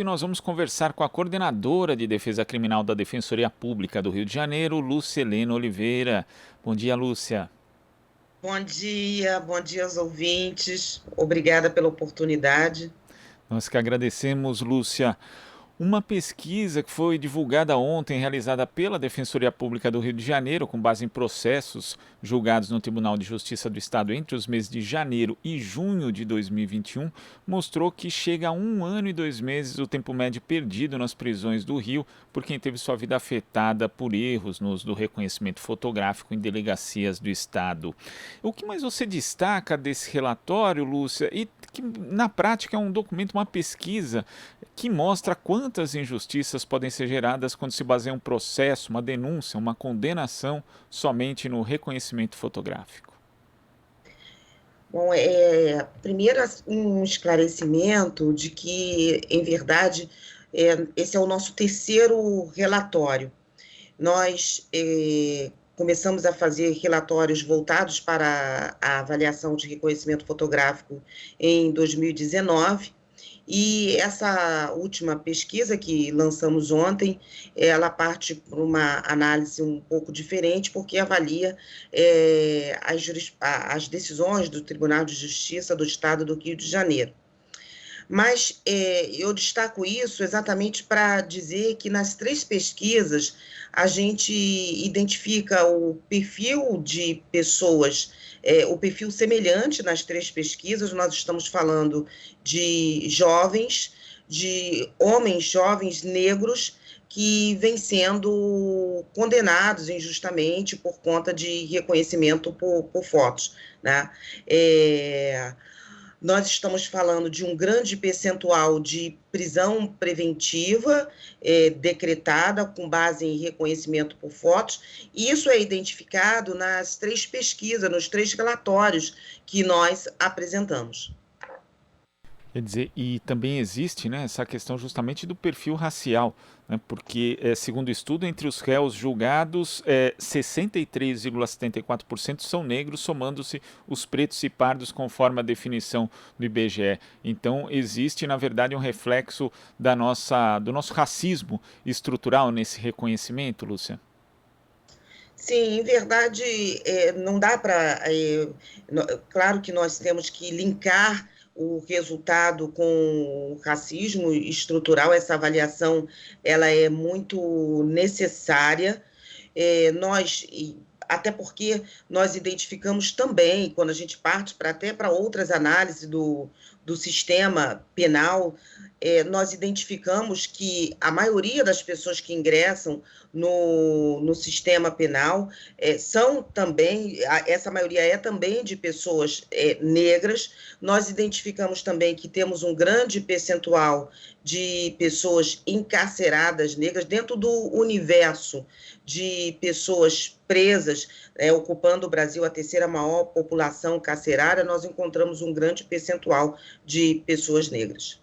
E nós vamos conversar com a coordenadora de defesa criminal da Defensoria Pública do Rio de Janeiro, Lúcia Helena Oliveira. Bom dia, Lúcia. Bom dia aos ouvintes. Obrigada pela oportunidade. Nós que agradecemos, Lúcia. Uma pesquisa que foi divulgada ontem, realizada pela Defensoria Pública do Rio de Janeiro, com base em processos julgados no Tribunal de Justiça do Estado entre os meses de janeiro e junho de 2021, mostrou que chega a 1 ano e 2 meses o tempo médio perdido nas prisões do Rio por quem teve sua vida afetada por erros no uso do reconhecimento fotográfico em delegacias do Estado. O que mais você destaca desse relatório, Lúcia? E que na prática é um documento, uma pesquisa que mostra quantas injustiças podem ser geradas quando se baseia um processo, uma denúncia, uma condenação somente no reconhecimento fotográfico. Bom, primeiro um esclarecimento de que, em verdade, esse é o nosso terceiro relatório. Nós começamos a fazer relatórios voltados para a avaliação de reconhecimento fotográfico em 2019. E essa última pesquisa que lançamos ontem, ela parte para uma análise um pouco diferente, porque avalia as decisões do Tribunal de Justiça do Estado do Rio de Janeiro. Mas eu destaco isso exatamente para dizer que nas três pesquisas a gente identifica o perfil de pessoas, o perfil semelhante nas três pesquisas. Nós estamos falando de jovens, de homens jovens negros que vêm sendo condenados injustamente por conta de reconhecimento por fotos, né? Nós estamos falando de um grande percentual de prisão preventiva decretada com base em reconhecimento por fotos, e isso é identificado nas três pesquisas, nos três relatórios que nós apresentamos. Quer dizer, e também existe, né, essa questão justamente do perfil racial, né, porque, segundo o estudo, entre os réus julgados, 63,74% são negros, somando-se os pretos e pardos, conforme a definição do IBGE. Então, existe, na verdade, um reflexo do nosso racismo estrutural nesse reconhecimento, Lúcia? Sim, em verdade, não dá para. Claro que nós temos que linkar o resultado com o racismo estrutural, essa avaliação ela é muito necessária. Até porque nós identificamos também, quando a gente parte até para outras análises do sistema penal, nós identificamos que a maioria das pessoas que ingressam no sistema penal são também, essa maioria é também de pessoas negras. Nós identificamos também que temos um grande percentual de pessoas encarceradas negras dentro do universo de pessoas presas, ocupando o Brasil a terceira maior população carcerária. Nós encontramos um grande percentual de pessoas negras.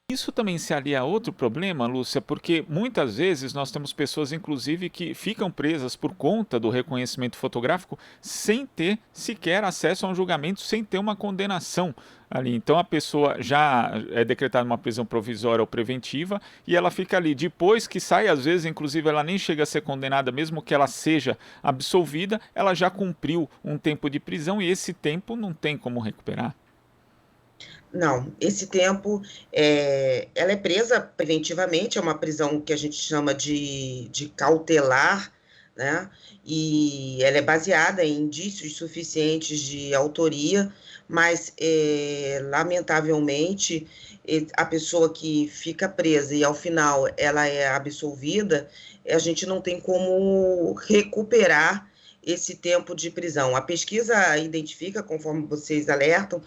Isso também se alia a outro problema, Lúcia, porque muitas vezes nós temos pessoas, inclusive, que ficam presas por conta do reconhecimento fotográfico sem ter sequer acesso a um julgamento, sem ter uma condenação ali. Então a pessoa já é decretada uma prisão provisória ou preventiva e ela fica ali. Depois que sai, às vezes, inclusive, ela nem chega a ser condenada, mesmo que ela seja absolvida, ela já cumpriu um tempo de prisão e esse tempo não tem como recuperar. Não, esse tempo, ela é presa preventivamente, é uma prisão que a gente chama de cautelar, né? E ela é baseada em indícios suficientes de autoria, mas, lamentavelmente, a pessoa que fica presa e, ao final, ela é absolvida, a gente não tem como recuperar esse tempo de prisão. A pesquisa identifica, conforme vocês alertam,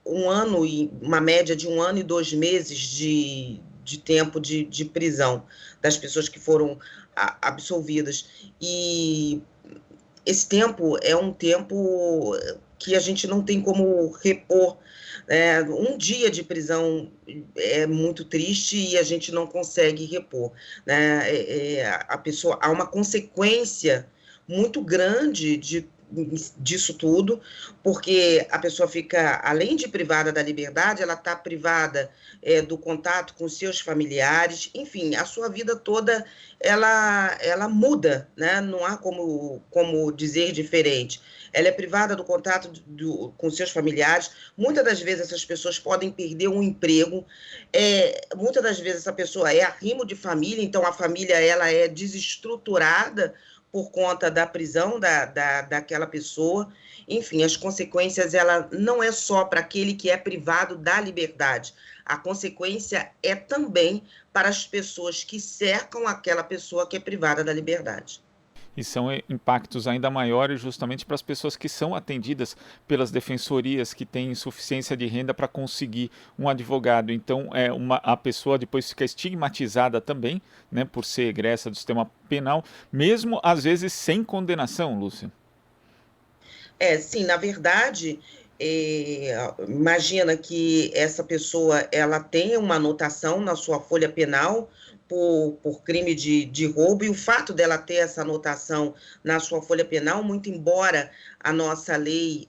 uma média de 1 ano e 2 meses de tempo de prisão das pessoas que foram absolvidas. E esse tempo é um tempo que a gente não tem como repor. Um dia de prisão é muito triste e a gente não consegue repor, né? A pessoa, há uma consequência muito grande disso tudo, porque a pessoa fica, além de privada da liberdade, ela está privada do contato com seus familiares, enfim, a sua vida toda ela muda, né? Não há como dizer diferente. Ela é privada do contato com seus familiares, muitas das vezes essas pessoas podem perder um emprego, muitas das vezes essa pessoa é arrimo de família, então a família ela é desestruturada por conta da prisão daquela pessoa. Enfim, as consequências, ela não é só para aquele que é privado da liberdade, a consequência é também para as pessoas que cercam aquela pessoa que é privada da liberdade. E são impactos ainda maiores justamente para as pessoas que são atendidas pelas defensorias, que têm insuficiência de renda para conseguir um advogado. Então, a pessoa depois fica estigmatizada também, né, por ser egressa do sistema penal, mesmo às vezes sem condenação, Lúcia. Sim, na verdade, imagina que essa pessoa ela tenha uma anotação na sua folha penal por crime de roubo, e o fato dela ter essa anotação na sua folha penal, muito embora a nossa lei,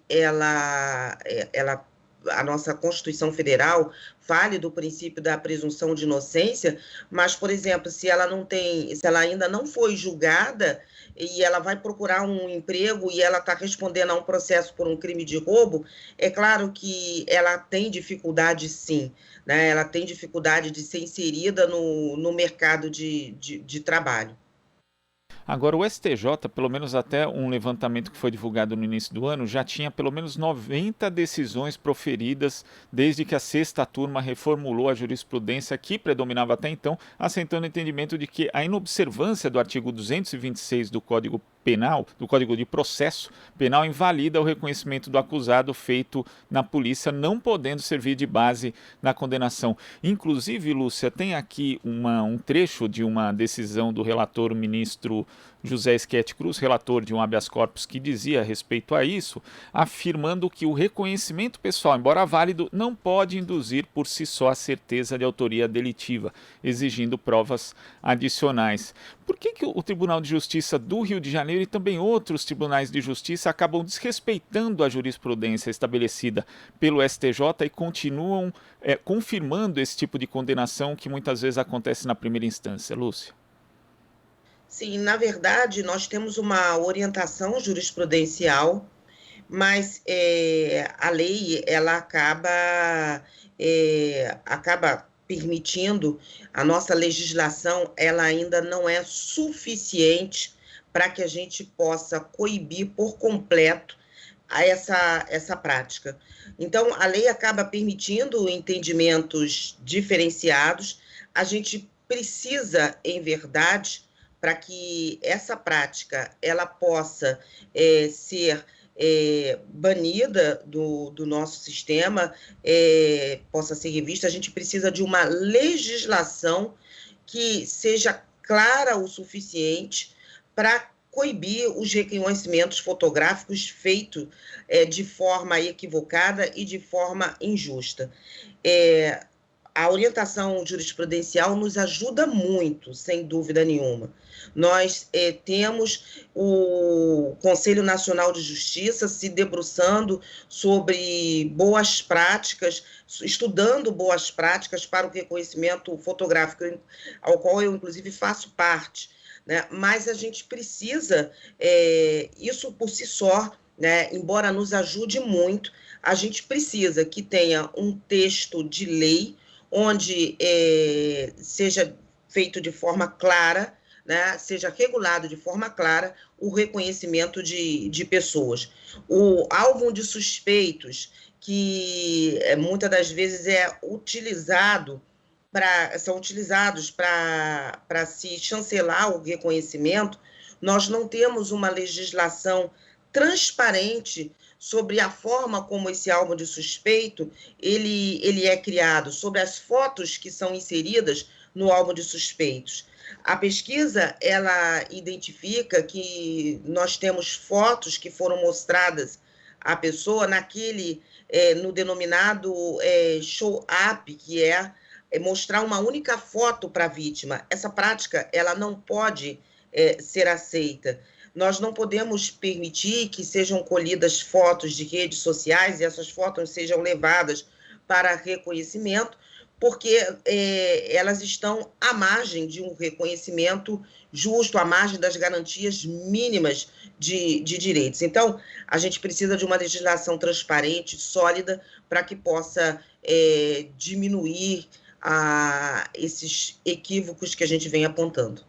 a nossa Constituição Federal fale do princípio da presunção de inocência, mas, por exemplo, se ela ainda não foi julgada e ela vai procurar um emprego e ela está respondendo a um processo por um crime de roubo, é claro que ela tem dificuldade, sim, né? Ela tem dificuldade de ser inserida no mercado de trabalho. Agora, o STJ, pelo menos até um levantamento que foi divulgado no início do ano, já tinha pelo menos 90 decisões proferidas desde que a sexta turma reformulou a jurisprudência que predominava até então, assentando o entendimento de que a inobservância do artigo 226 do Código Penal, do Código de Processo Penal, invalida o reconhecimento do acusado feito na polícia, não podendo servir de base na condenação. Inclusive, Lúcia, tem aqui um trecho de uma decisão do relator ministro José Esquete Cruz, relator de um habeas corpus, que dizia a respeito a isso, afirmando que o reconhecimento pessoal, embora válido, não pode induzir por si só a certeza de autoria delitiva, exigindo provas adicionais. Por que o Tribunal de Justiça do Rio de Janeiro e também outros tribunais de justiça acabam desrespeitando a jurisprudência estabelecida pelo STJ e continuam confirmando esse tipo de condenação que muitas vezes acontece na primeira instância, Lúcia? Sim, na verdade, nós temos uma orientação jurisprudencial, mas a lei ela acaba permitindo, a nossa legislação ela ainda não é suficiente para que a gente possa coibir por completo essa prática. Então, a lei acaba permitindo entendimentos diferenciados, a gente precisa, em verdade, para que essa prática ela possa ser banida do nosso sistema, possa ser revista, a gente precisa de uma legislação que seja clara o suficiente para coibir os reconhecimentos fotográficos feitos de forma equivocada e de forma injusta. A orientação jurisprudencial nos ajuda muito, sem dúvida nenhuma. Nós temos o Conselho Nacional de Justiça se debruçando sobre boas práticas, estudando boas práticas para o reconhecimento fotográfico, ao qual eu, inclusive, faço parte, né? Mas a gente precisa, isso por si só, né, embora nos ajude muito, a gente precisa que tenha um texto de lei onde seja feito de forma clara, né, seja regulado de forma clara o reconhecimento de pessoas. O álbum de suspeitos, que muitas das vezes são utilizados para se chancelar o reconhecimento, nós não temos uma legislação transparente sobre a forma como esse álbum de suspeito ele é criado, sobre as fotos que são inseridas no álbum de suspeitos. A pesquisa, ela identifica que nós temos fotos que foram mostradas à pessoa no denominado show-up, que é mostrar uma única foto para a vítima. Essa prática, ela não pode ser aceita. Nós não podemos permitir que sejam colhidas fotos de redes sociais e essas fotos sejam levadas para reconhecimento, porque elas estão à margem de um reconhecimento justo, à margem das garantias mínimas de direitos. Então, a gente precisa de uma legislação transparente, sólida, para que possa diminuir esses equívocos que a gente vem apontando.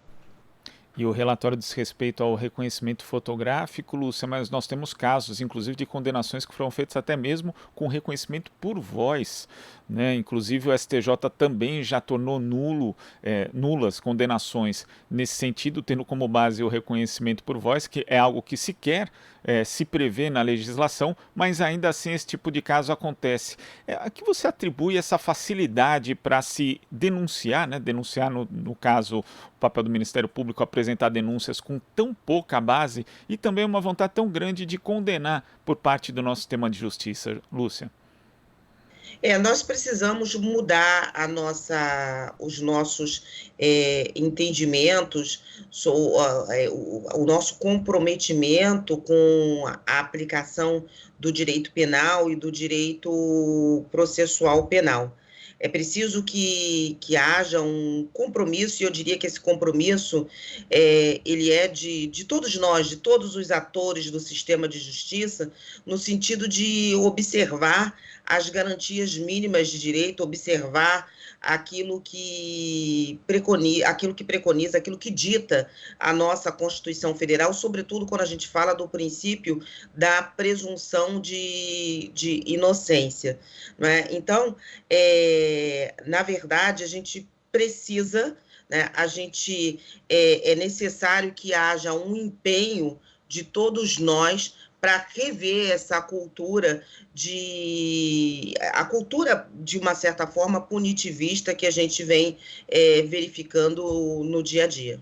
E o relatório diz respeito ao reconhecimento fotográfico, Lúcia, mas nós temos casos, inclusive, de condenações que foram feitas até mesmo com reconhecimento por voz, né? Inclusive o STJ também já tornou nulas condenações nesse sentido, tendo como base o reconhecimento por voz, que é algo que sequer se prevê na legislação, mas ainda assim esse tipo de caso acontece. A que você atribui essa facilidade para se denunciar, né? Denunciar, no caso, o papel do Ministério Público, apresentar denúncias com tão pouca base e também uma vontade tão grande de condenar por parte do nosso sistema de justiça, Lúcia? Nós precisamos mudar os nossos entendimentos, o nosso comprometimento com a aplicação do direito penal e do direito processual penal. É preciso que haja um compromisso, e eu diria que esse compromisso ele é de todos nós, de todos os atores do sistema de justiça, no sentido de observar as garantias mínimas de direito, observar aquilo que preconiza, aquilo que dita a nossa Constituição Federal, sobretudo quando a gente fala do princípio da presunção de inocência, não é? Então, na verdade, a gente precisa, né, é necessário que haja um empenho de todos nós para rever essa cultura de uma certa forma punitivista que a gente vem verificando no dia a dia.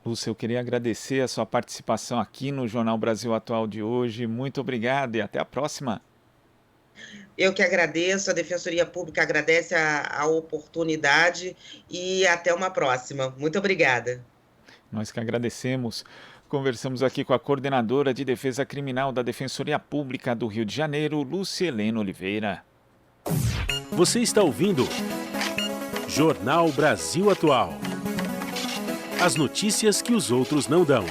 Lúcia, eu queria agradecer a sua participação aqui no Jornal Brasil Atual de hoje. Muito obrigado e até a próxima. Eu que agradeço, a Defensoria Pública agradece a oportunidade e até uma próxima. Muito obrigada. Nós que agradecemos. Conversamos aqui com a coordenadora de Defesa Criminal da Defensoria Pública do Rio de Janeiro, Lúcia Helena Oliveira. Você está ouvindo Jornal Brasil Atual. As notícias que os outros não dão.